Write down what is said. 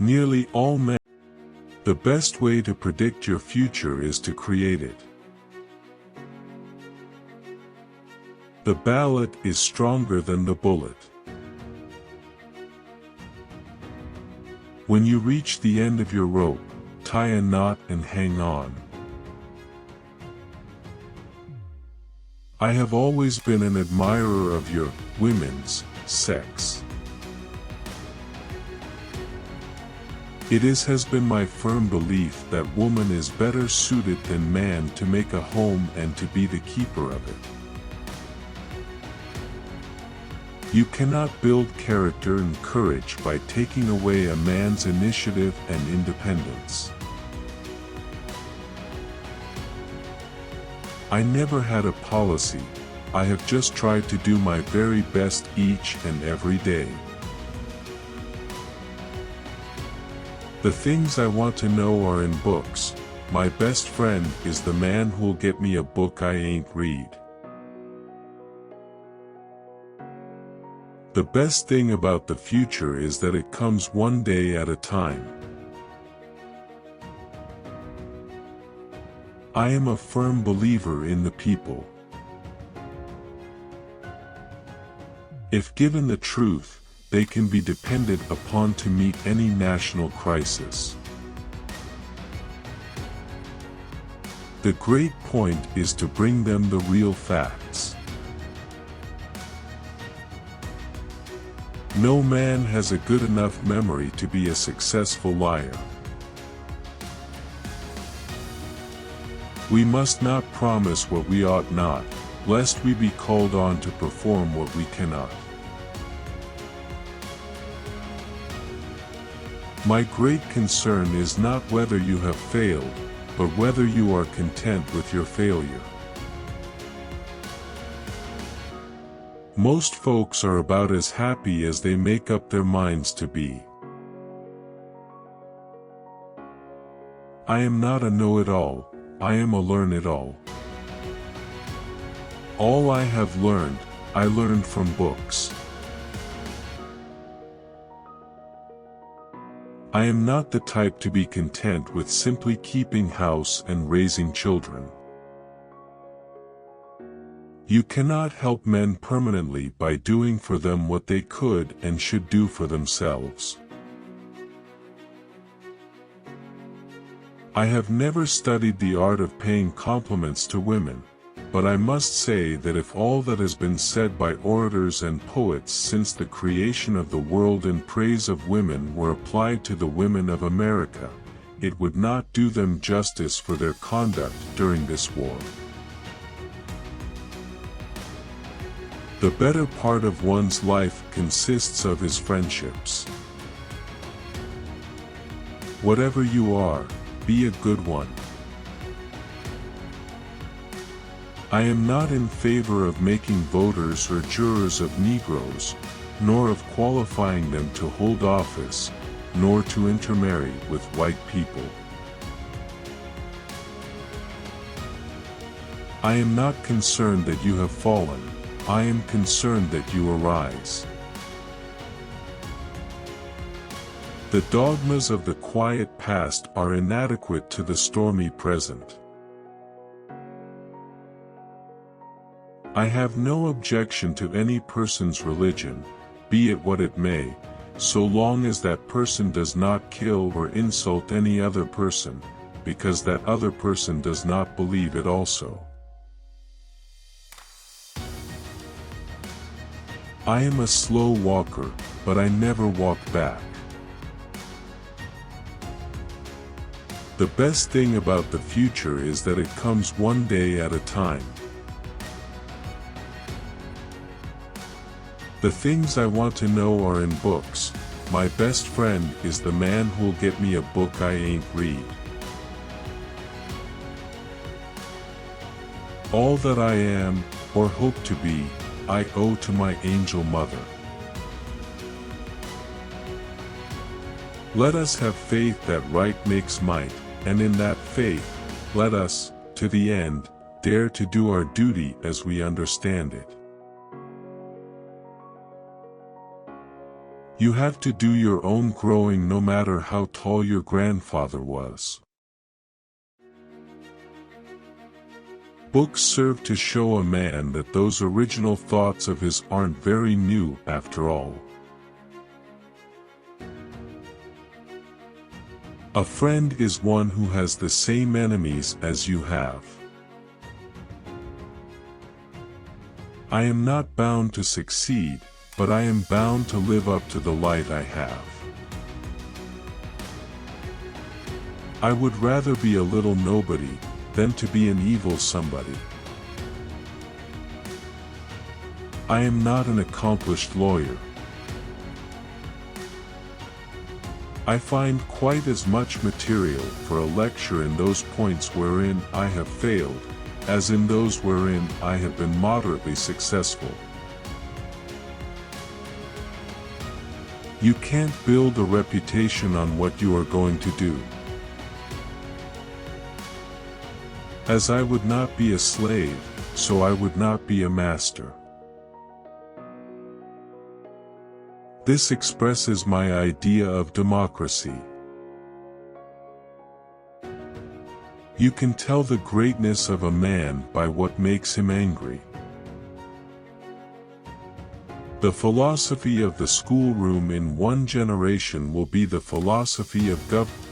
Nearly all men. The best way to predict your future is to create it. The ballot is stronger than the bullet. When you reach the end of your rope, tie a knot and hang on. I have always been an admirer of your women's sex. Has been my firm belief that woman is better suited than man to make a home and to be the keeper of it. You cannot build character and courage by taking away a man's initiative and independence. I never had a policy, I have just tried to do my very best each and every day. The things I want to know are in books. My best friend is the man who'll get me a book I ain't read. The best thing about the future is that it comes one day at a time. I am a firm believer in the people. If given the truth, they can be depended upon to meet any national crisis. The great point is to bring them the real facts. No man has a good enough memory to be a successful liar. We must not promise what we ought not, lest we be called on to perform what we cannot. My great concern is not whether you have failed, but whether you are content with your failure. Most folks are about as happy as they make up their minds to be. I am not a know-it-all, I am a learn-it-all. All I have learned, I learned from books. I am not the type to be content with simply keeping house and raising children. You cannot help men permanently by doing for them what they could and should do for themselves. I have never studied the art of paying compliments to women, but I must say that if all that has been said by orators and poets since the creation of the world in praise of women were applied to the women of America, it would not do them justice for their conduct during this war. The better part of one's life consists of his friendships. Whatever you are, be a good one. I am not in favor of making voters or jurors of Negroes, nor of qualifying them to hold office, nor to intermarry with white people. I am not concerned that you have fallen, I am concerned that you arise. The dogmas of the quiet past are inadequate to the stormy present. I have no objection to any person's religion, be it what it may, so long as that person does not kill or insult any other person, because that other person does not believe it also. I am a slow walker, but I never walk back. The best thing about the future is that it comes one day at a time. The things I want to know are in books. My best friend is the man who'll get me a book I ain't read. All that I am, or hope to be, I owe to my angel mother. Let us have faith that right makes might, and in that faith, let us, to the end, dare to do our duty as we understand it. You have to do your own growing no matter how tall your grandfather was. Books serve to show a man that those original thoughts of his aren't very new after all. A friend is one who has the same enemies as you have. I am not bound to succeed, but I am bound to live up to the light I have. I would rather be a little nobody than to be an evil somebody. I am not an accomplished lawyer. I find quite as much material for a lecture in those points wherein I have failed, as in those wherein I have been moderately successful. You can't build a reputation on what you are going to do. As I would not be a slave, so I would not be a master. This expresses my idea of democracy. You can tell the greatness of a man by what makes him angry. The philosophy of the schoolroom in one generation will be the philosophy of government